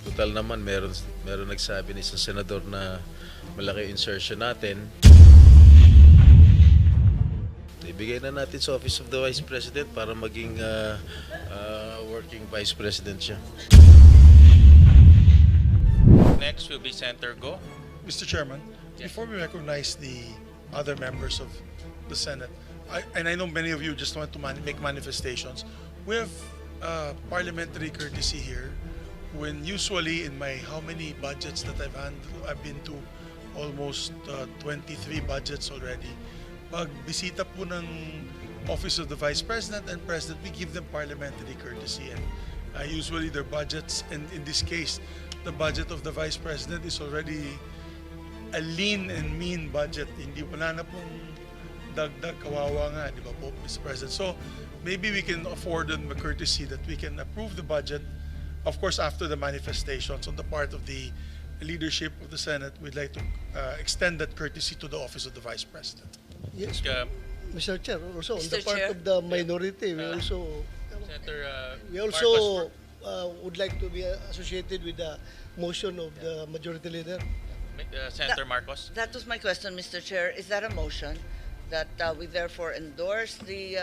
Total naman, meron nagsabi ni isang senador na malaki insertion natin. Ibigay na natin sa Office of the Vice President para maging working Vice President siya. Next will be Senator Go. Mr. Chairman, Yes. before we recognize the other members of the Senate, and I know many of you just want to make manifestations, we have parliamentary courtesy here when usually in my how many budgets that I've been to almost 23 budgets already. Pag bisita po ng Office of the Vice President and President, we give them parliamentary courtesy, and usually their budgets, and in this case, the budget of the Vice President is already a lean and mean budget. Hindi wala na pong dagdag, kawawa nga, di ba po, Mr. President? So maybe we can afford them a courtesy that we can approve the budget. Of course, after the manifestations on the part of the leadership of the Senate, we'd like to extend that courtesy to the Office of the Vice President. Yes, Uh, Mr. Chair. Also, on the Mr. part Chair. of the minority, Senator we Marcos. also would like to be associated with the motion of the majority leader. Senator Marcos. That was my question, Mr. Chair. Is that a motion that we therefore endorse the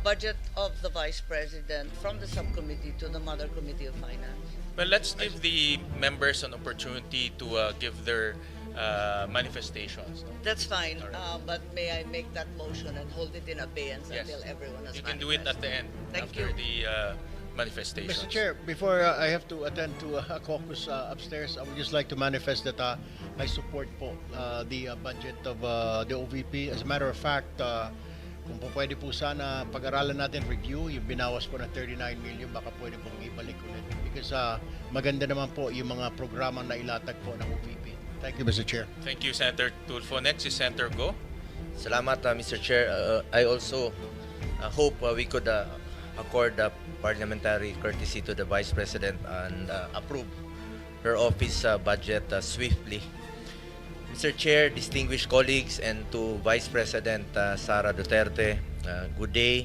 budget of the Vice President from the subcommittee to the Mother Committee of Finance? Well, let's give the members an opportunity to give their manifestations. That's fine, All right. but may I make that motion and hold it in abeyance Yes. until everyone has You can do it at the end Thank after you. the manifestations. Mr. Chair, before I have to attend to a caucus upstairs, I would just like to manifest that I support po the budget of the OVP. As a matter of fact, kung po pwede po sana pag-aralan natin review, yung binawas po ng 39 million, baka pwede pong ibalik ulit. Because maganda naman po yung mga programa na ilatag po ng OVP. Thank you, Mr. Chair. Thank you, Senator Tulfo. Next is Senator Go. Salamat, Mr. Chair. I also hope we could accord parliamentary courtesy to the Vice President and approve her office budget swiftly. Mr. Chair, distinguished colleagues, and to Vice President Sara Duterte, good day.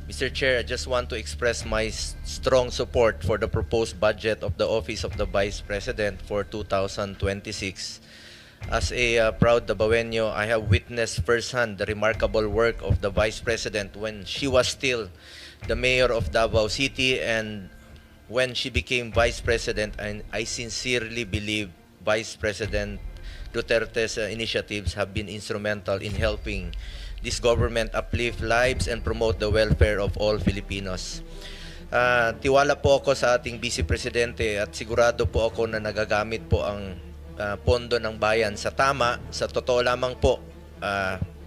Mr. Chair, I just want to express my strong support for the proposed budget of the Office of the Vice President for 2026. As a proud Dabawenyo, I have witnessed firsthand the remarkable work of the Vice President when she was still the mayor of Davao City and when she became Vice President, and I sincerely believe Vice President Duterte's initiatives have been instrumental in helping this government uplift lives and promote the welfare of all Filipinos. Tiwala po ako sa ating Vice Presidente at sigurado po ako na nagagamit po ang pondo ng bayan sa tama. Sa totoo lamang po,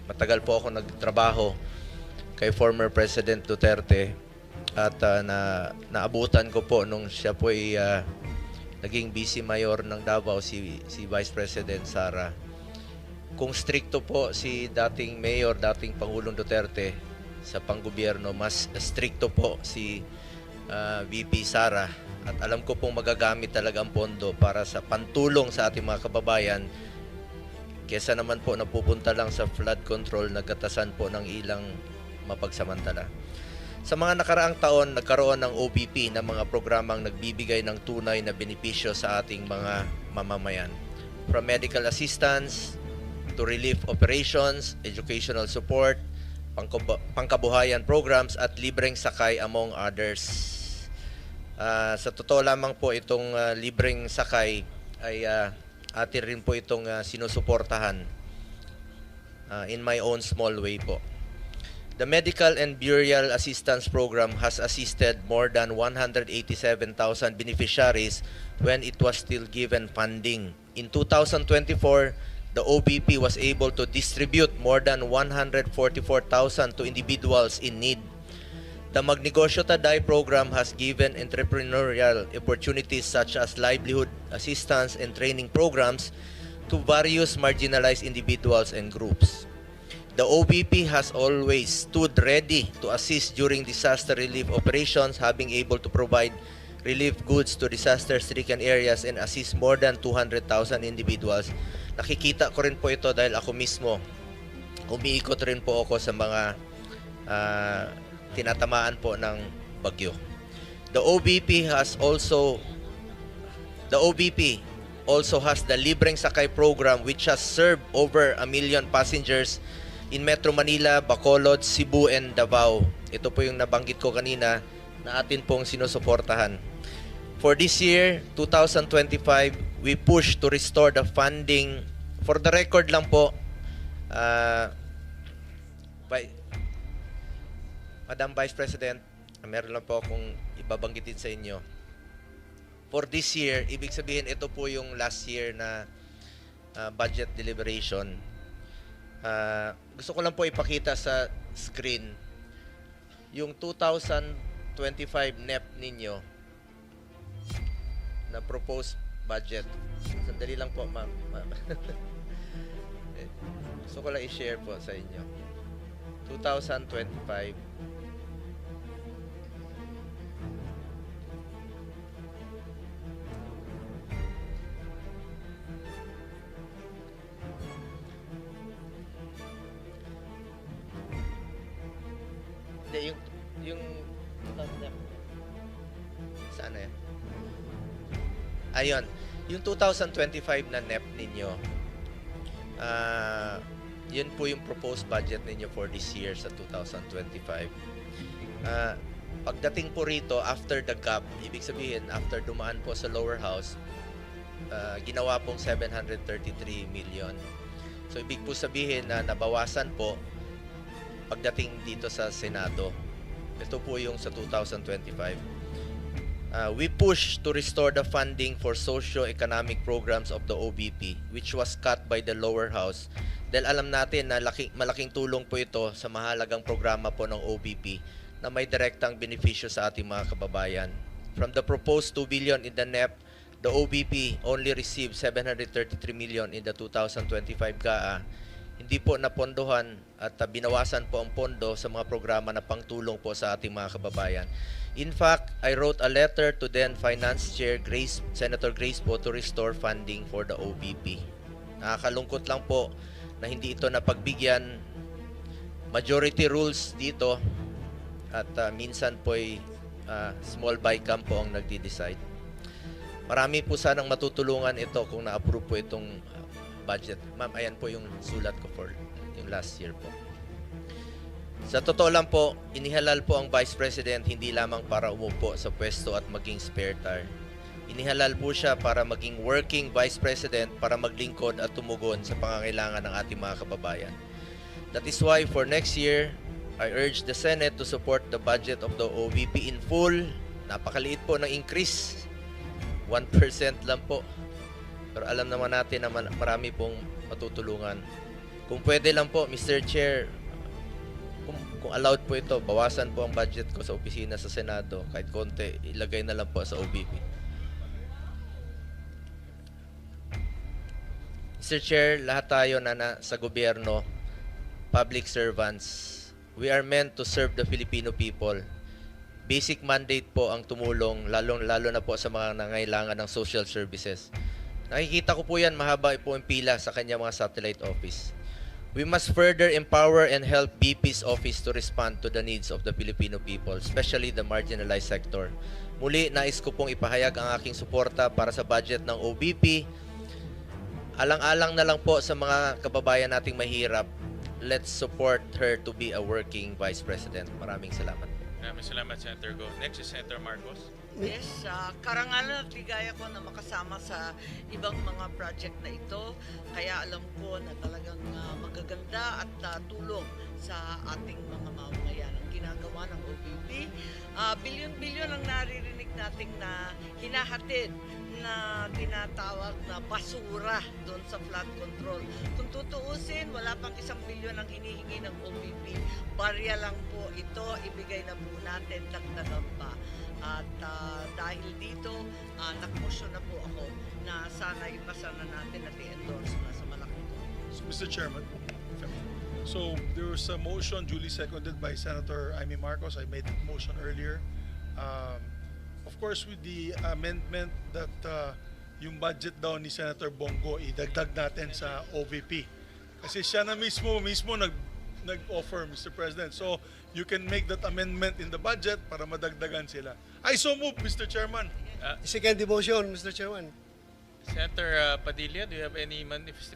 matagal po ako nagtrabaho kay former President Duterte at naabutan ko po nung siya po ay naging Vice Mayor ng Davao, si Vice President Sara. Kung stricto po si dating Mayor, dating Pangulong Duterte sa panggobyerno, mas stricto po si VP Sara. At alam ko pong magagamit talaga ang pondo para sa pantulong sa ating mga kababayan kesa naman po napupunta lang sa flood control, nagkatasan po ng ilang mapagsamantala. Sa mga nakaraang taon, nagkaroon ng OBP na mga programang nagbibigay ng tunay na benepisyo sa ating mga mamamayan. From medical assistance to relief operations, educational support, pangkabuhayan programs at libreng sakay among others. Sa totoo lamang po itong libreng sakay ay atin rin po itong sinusuportahan in my own small way po. The Medical and Burial Assistance Program has assisted more than 187,000 beneficiaries when it was still given funding. In 2024, the OBP was able to distribute more than 144,000 to individuals in need. The Magnegosyo Taday program has given entrepreneurial opportunities such as livelihood assistance and training programs to various marginalized individuals and groups. The OBP has always stood ready to assist during disaster relief operations, having able to provide relief goods to disaster-stricken areas and assist more than 200,000 individuals. Nakikita ko rin po ito dahil ako mismo umiikot rin po ako sa mga tinatamaan po ng bagyo. The OBP has also The OBP also has the Libreng Sakay program which has served over 1 million passengers in Metro Manila, Bacolod, Cebu, and Davao. Ito po yung nabanggit ko kanina na atin pong sinusuportahan. For this year, 2025, we push to restore the funding. For the record lang po, Madam Vice President, meron lang po akong ibabanggitin sa inyo. For this year, ibig sabihin ito po yung last year na budget deliberation. Gusto ko lang po ipakita sa screen yung 2025 NEP ninyo na proposed budget. Sandali lang po, ma'am. Gusto ko lang i-share po sa inyo. 2025. Hindi, yung saan na yan? Ayun, yung 2025 na NEP ninyo, yun po yung proposed budget ninyo for this year sa 2025. Pagdating po rito, after the gap, ibig sabihin, after dumaan po sa lower house, ginawa pong 733 million. So, ibig po sabihin na nabawasan po pagdating dito sa Senado. Ito po yung sa 2025. We push to restore the funding for socio-economic programs of the OBP which was cut by the lower house dahil alam natin na malaking tulong po ito sa mahalagang programa po ng OBP na may direktang benepisyo sa ating mga kababayan. From the proposed 2 billion in the NEP, the OBP only received 733 million in the 2025 GAA. Hindi po napondohan at binawasan po ang pondo sa mga programa na pangtulong po sa ating mga kababayan. In fact, I wrote a letter to then Finance Chair Senator Grace po to restore funding for the OBP. Nakakalungkot lang po na hindi ito napagbigyan. Majority rules dito at minsan po ay small bycam po ang nagdi-decide. Marami po sanang matutulungan ito kung na-approve po itong budget. Ma'am, ayan po yung sulat ko for yung last year po. Sa totoo lang po, inihalal po ang Vice President hindi lamang para umupo sa pwesto at maging spare tire. Inihalal po siya para maging working Vice President para maglingkod at tumugon sa pangangailangan ng ating mga kababayan. That is why for next year, I urge the Senate to support the budget of the OVP in full. Napakaliit po ng increase. 1% lang po. Pero alam naman natin na marami pong matutulungan. Kung pwede lang po, Mr. Chair, kung allowed po ito, bawasan po ang budget ko sa opisina sa Senado. Kahit konti, ilagay na lang po sa OVP. Mr. Chair, lahat tayo na sa gobyerno, public servants, we are meant to serve the Filipino people. Basic mandate po ang tumulong, lalo na po sa mga nangailangan ng social services. Nakikita ko po yan, mahaba po ang pila sa kanyang mga satellite office. We must further empower and help BP's office to respond to the needs of the Filipino people, especially the marginalized sector. Muli, nais ko pong ipahayag ang aking suporta para sa budget ng OBP. Alang-alang na lang po sa mga kababayan nating mahirap. Let's support her to be a working Vice President. Maraming salamat. Maraming salamat, Senator Go. Next is Senator Marcos. Yes, karangalan at ligaya ko na makasama sa ibang mga project na ito. Kaya alam ko na talagang magaganda at tulong sa ating mga mamamayan ang ginagawa ng OBP. Bilyon-bilyon ang naririnig nating na hinahatid na tinatawag na basura doon sa flood control. Kung tutuusin, wala pang 1 bilyon ang hinihingi ng OBP. Barya lang po ito, ibigay na po natin, dagdagan pa. At dahil dito, nag-motion na po ako na sana ipasa na natin at i-endorse na sa malaking ko. So, Mr. Chairman, so there was a motion duly seconded by Senator Amy Marcos. I made that motion earlier. Of course, with the amendment that yung budget daw ni Senator Bongo, idagdag natin sa OVP. Kasi siya na mismo nag-offer, Mr. President. So, you can make that amendment in the budget para madagdagan sila. I so move, Mr. Chairman. Second motion, Mr. Chairman. Senator Padilla, do you have any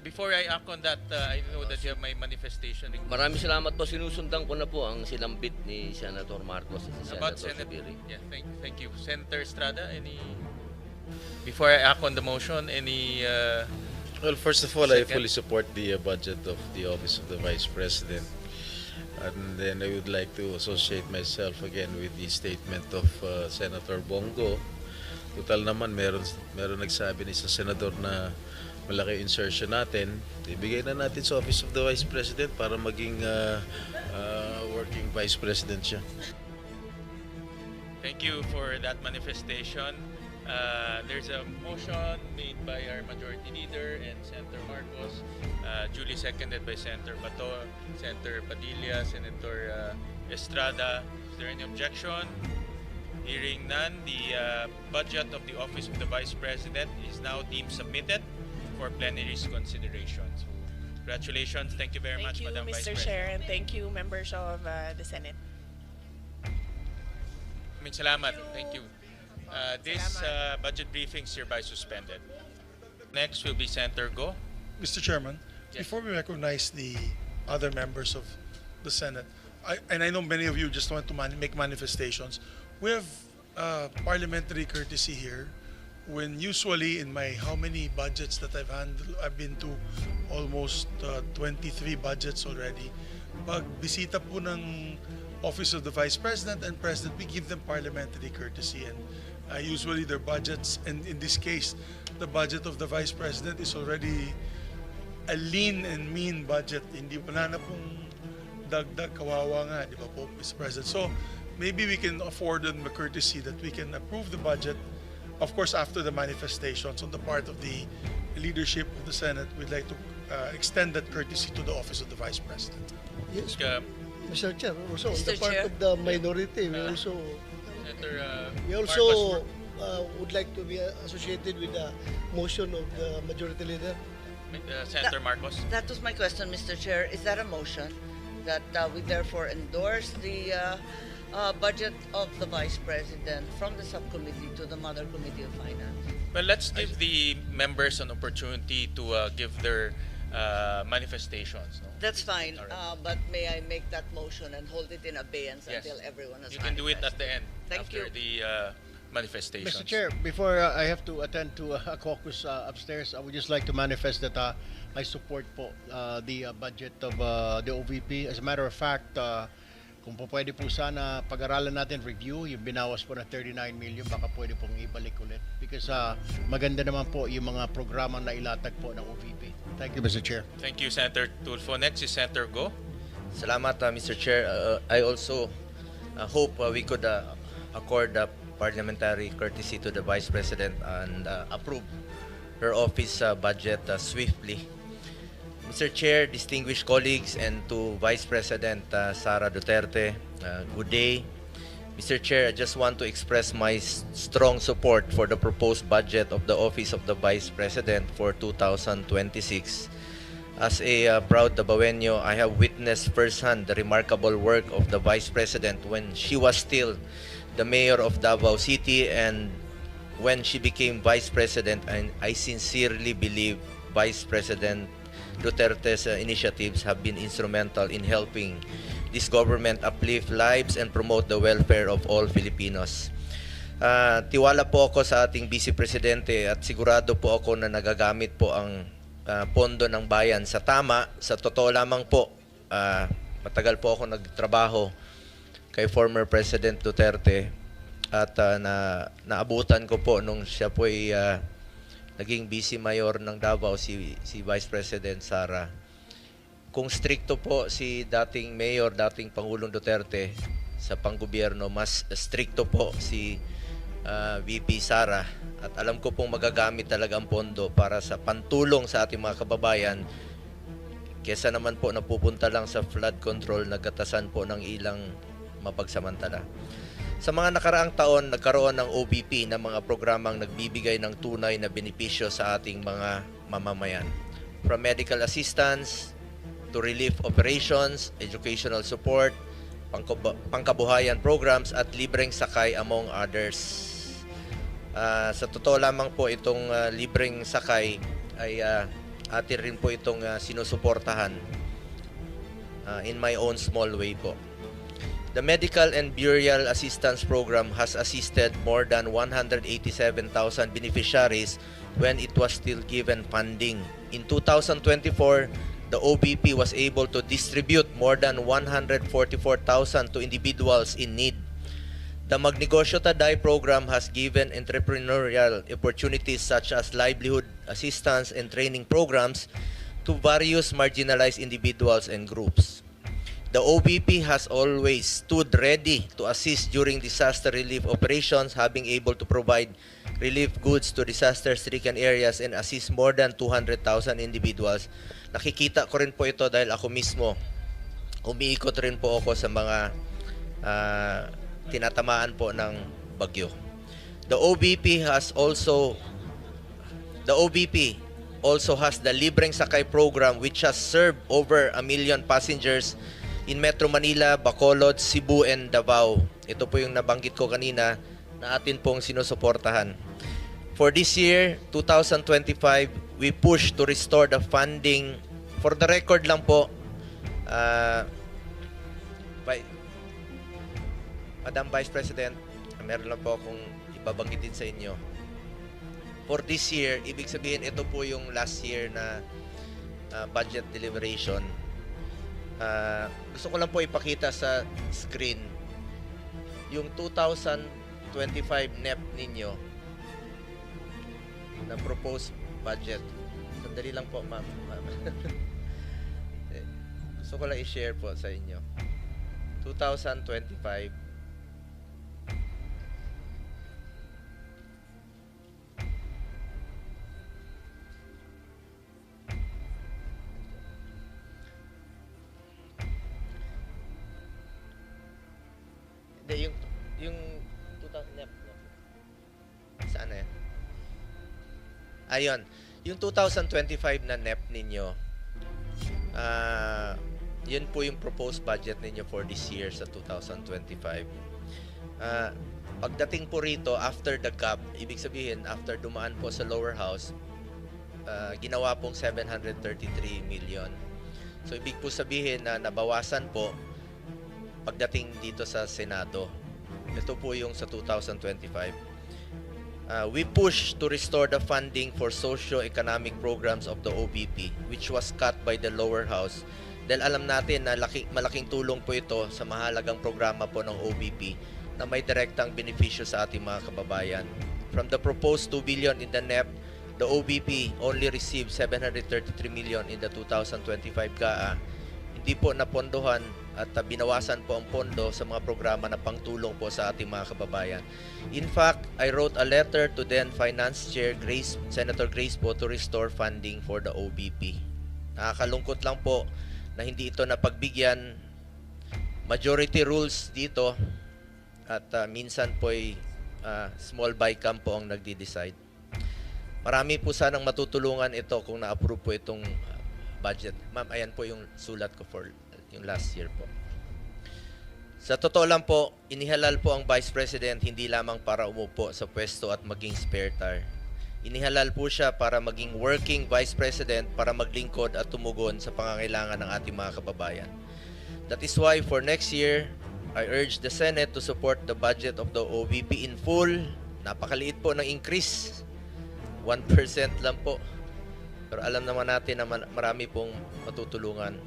before I act on that, I know that you have my manifestation Maraming salamat po. Sinusundan ko na po ang sinambit ni Senator Marcos at si about Senator Senate. Subiri. Yeah, thank you. Senator Estrada, any before I act on the motion, any Well, first of all, I Second. fully support the budget of the Office of the Vice President. And then I would like to associate myself again with the statement of Senator Bongo. Total naman, meron nagsabi ni sa senador na malaki insertion natin. Ibigay na natin sa Office of the Vice President para maging working Vice President siya. thank you for that manifestation. There's a motion made by our Majority Leader and Senator Marcos, duly seconded by Senator Bato, Senator Padilla, Senator Estrada. Is there any objection? Hearing none, the budget of the Office of the Vice President is now deemed submitted for plenary's consideration. So, congratulations. Thank you very much, Thank you, Madam Vice Mr. President. Chair, and thank you, members of the Senate. Maraming salamat. Thank you. This budget briefing is hereby suspended. Next will be Senator Go. Mr. Chairman, Yes. before we recognize the other members of the Senate, I know many of you just want to make manifestations. We have parliamentary courtesy here when usually in my how many budgets that I've handled, I've been to almost 23 budgets already. Pag bisita po ng Office of the Vice President and President, we give them parliamentary courtesy, and usually their budgets, and in this case, the budget of the Vice President is already a lean and mean budget. Hindi wala na pong dagdag, kawawa nga, di ba po, Mr. President? So, maybe we can afford them the courtesy that we can approve the budget. Of course, after the manifestations on the part of the leadership of the Senate, we'd like to extend that courtesy to the Office of the Vice President. Yes, Uh, Mr. Chair, also on the Mr. part Chair. of the minority, we also Senator also would like to be associated with the motion of the Majority Leader. Senator Marcos. That was my question, Mr. Chair. Is that a motion that we therefore endorse the budget of the Vice President from the subcommittee to the Mother Committee of Finance? Well, let's give the members an opportunity to give their manifestations. No? That's fine, All right. but may I make that motion and hold it in abeyance Yes. until everyone has You can do it at manifested? the end Thank after you. the manifestations. Mr. Chair, before I have to attend to a caucus upstairs, I would just like to manifest that I support po the budget of the OVP. As a matter of fact, kung po pwede po sana pag-aralan natin, review, yung binawas po na 39 million, baka pwede pong ibalik ulit. Because maganda naman po yung mga programa na ilatag po ng OVP. Thank you, Mr. Chair. Thank you, Senator Tulfo. Next is Senator Go. Salamat, Mr. Chair. I also hope we could accord parliamentary courtesy to the Vice President and approve her office budget swiftly. Mr. Chair, distinguished colleagues, and to Vice President Sara Duterte, good day. Mr. Chair, I just want to express my strong support for the proposed budget of the Office of the Vice President for 2026. As a proud Dabawenyo, I have witnessed firsthand the remarkable work of the Vice President when she was still the mayor of Davao City and when she became Vice President, and I sincerely believe Vice President Duterte's initiatives have been instrumental in helping this government uplift lives and promote the welfare of all Filipinos. Tiwala po ako sa ating Vice Presidente at sigurado po ako na nagagamit po ang pondo ng bayan sa tama. Sa totoo lamang po, matagal po ako nagtrabaho kay former President Duterte at naabutan ko po nung siya po ay naging vice mayor ng Davao, si Vice President Sara. Kung stricto po si dating mayor, dating Pangulong Duterte sa panggobyerno, mas stricto po si VP Sara. At alam ko pong magagamit talaga ang pondo para sa pantulong sa ating mga kababayan kesa naman po napupunta lang sa flood control, nagkatasan po ng ilang mapagsamantala. Sa mga nakaraang taon, nagkaroon ng OVP na mga programang nagbibigay ng tunay na benepisyo sa ating mga mamamayan. From medical assistance to relief operations, educational support, pangkabuhayan programs at libreng sakay among others. Sa totoo lamang po itong libreng sakay ay atin rin po itong sinusuportahan in my own small way po. The Medical and Burial Assistance Program has assisted more than 187,000 beneficiaries when it was still given funding. In 2024, the OBP was able to distribute more than 144,000 to individuals in need. The Magnegosyo Taday program has given entrepreneurial opportunities such as livelihood assistance and training programs to various marginalized individuals and groups. The OBP has always stood ready to assist during disaster relief operations, having able to provide relief goods to disaster-stricken areas and assist more than 200,000 individuals. Nakikita ko rin po ito dahil ako mismo, umiikot rin po ako sa mga tinatamaan po ng bagyo. The OBP also has the Libreng Sakay program, which has served over 1 million passengers in Metro Manila, Bacolod, Cebu, and Davao. Ito po yung nabanggit ko kanina na atin pong sinusuportahan. For this year, 2025, we push to restore the funding. For the record lang po, Madam Vice President, meron lang po akong ibabanggitin sa inyo. For this year, ibig sabihin ito po yung last year na budget deliberation. Gusto ko lang po ipakita sa screen yung 2025 NEP ninyo na proposed budget. Sandali lang po, ma'am. Gusto ko lang i-share po sa inyo. 2025. Hindi, yung 2000 NEP. Saan na yan? Ayun. Yung 2025 na NEP ninyo, yun po yung proposed budget ninyo for this year sa 2025. Pagdating po rito, after the cap, ibig sabihin, after dumaan po sa lower house, ginawa pong 733 million. So, ibig po sabihin na nabawasan po pagdating dito sa Senado. Ito po yung sa 2025. We push to restore the funding for socio-economic programs of the OBP, which was cut by the lower house. Dahil alam natin na malaking tulong po ito sa mahalagang programa po ng OBP na may direktang benepisyo sa ating mga kababayan. From the proposed 2 billion in the NEP, the OBP only received 733 million in the 2025 GAA. Hindi po napondohan at binawasan po ang pondo sa mga programa na pangtulong po sa ating mga kababayan. In fact, I wrote a letter to then Finance Chair Senator Grace po to restore funding for the OBP. Nakakalungkot lang po na hindi ito napagbigyan. Majority rules dito at minsan po ay small bycam po ang nagdi-decide. Marami po sanang matutulungan ito kung na-approve po itong budget. Ma'am, ayan po yung sulat ko for yung last year po. Sa totoo lang po, inihalal po ang Vice President hindi lamang para umupo sa pwesto at maging spare tire. Inihalal po siya para maging working Vice President para maglingkod at tumugon sa pangangailangan ng ating mga kababayan. That is why for next year, I urge the Senate to support the budget of the OVP in full. Napakaliit po ng increase. 1% lang po. Pero alam naman natin na marami pong matutulungan.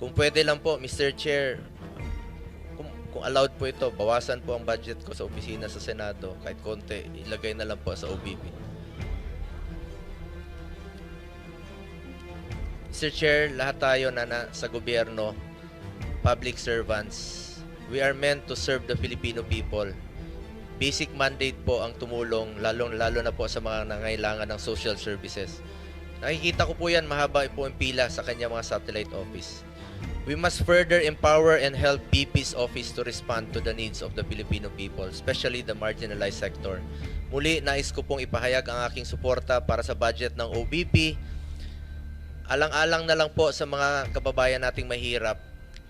Kung pwede lang po, Mr. Chair, kung allowed po ito, bawasan po ang budget ko sa opisina sa Senado. Kahit konti, ilagay na lang po sa OVP. Mr. Chair, lahat tayo na sa gobyerno, public servants, we are meant to serve the Filipino people. Basic mandate po ang tumulong, lalo na po sa mga nangailangan ng social services. Nakikita ko po yan, mahaba po ang pila sa kanya mga satellite office. We must further empower and help BP's office to respond to the needs of the Filipino people, especially the marginalized sector. Muli, nais ko pong ipahayag ang aking suporta para sa budget ng OBP. Alang-alang na lang po sa mga kababayan nating mahirap.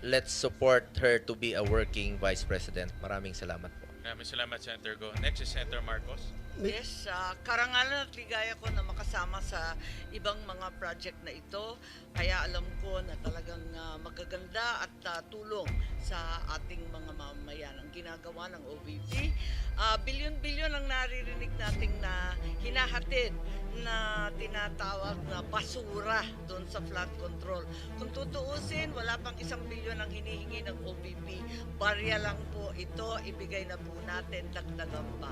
Let's support her to be a working Vice President. Maraming salamat po. Maraming salamat, Senator Go. Next is Senator Marcos. Yes, karangalan at ligaya ko na makasama sa ibang mga project na ito. Kaya alam ko na talagang magaganda at tulong sa ating mga mamamayan ang ginagawa ng OVP. Bilyon-bilyon ang naririnig nating na hinahatid na tinatawag na basura doon sa flood control. Kung tutuusin, wala pang 1 bilyon ang hinihingi ng OVP. Barya lang po ito, ibigay na po natin, dagdagan pa.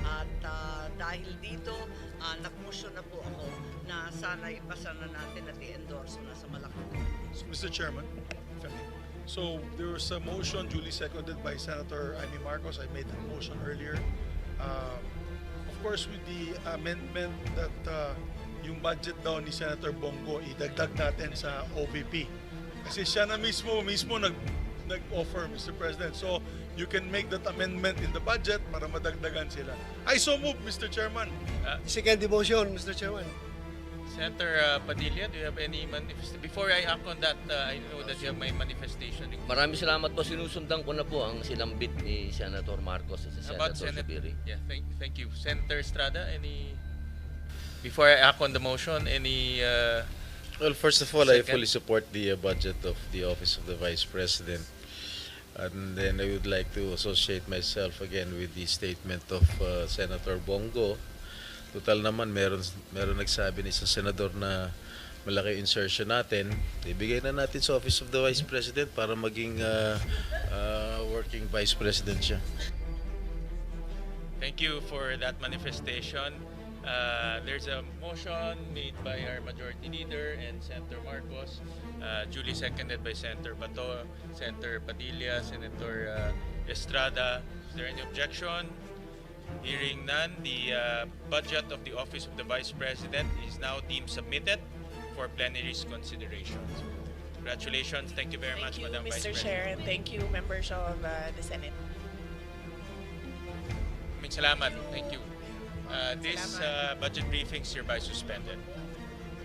At dahil dito, nag-motion na po ako na sana ipasa na natin at i-endorse na sa Malacanang. So, Mr. Chairman, if I may. So there was a motion duly seconded by Senator Amy Marcos. I made that motion earlier. Of course, with the amendment that yung budget daw ni Senator Bongo idagdag natin sa OVP. Kasi siya na mismo nag-offer, Mr. President. So you can make that amendment in the budget para madagdagan sila. I so move, Mr. Chairman. Second the motion, Mr. Chairman. Senator Padilla, do you have any manifestation? Before I act on that, I know that you have my manifestation. Maraming salamat po. Sinusundan ko na po ang silambit ni Senator Marcos at si About Senator Zubiri. Yeah, thank you. Senator Estrada, any... Before I act on the motion, any... Well, first of all, I Second. fully support the budget of the Office of the Vice President. And then I would like to associate myself again with the statement of Senator Bongo. Total naman, meron nagsabi ni isang senador na malaki insertion natin. Ibigay na natin sa Office of the Vice President para maging working Vice President siya. Thank you for that manifestation. There's a motion made by our Majority Leader and Senator Marcos, duly seconded by Senator Bato, Senator Padilla, Senator Estrada. Is there any objection? Hearing none, the budget of the Office of the Vice President is now deemed submitted for plenary's consideration. Congratulations. Thank you very much, Thank you, Madam Vice Mr. President. Chair, and thank you, members of the Senate. Maraming salamat. Thank you. This budget briefing is hereby suspended.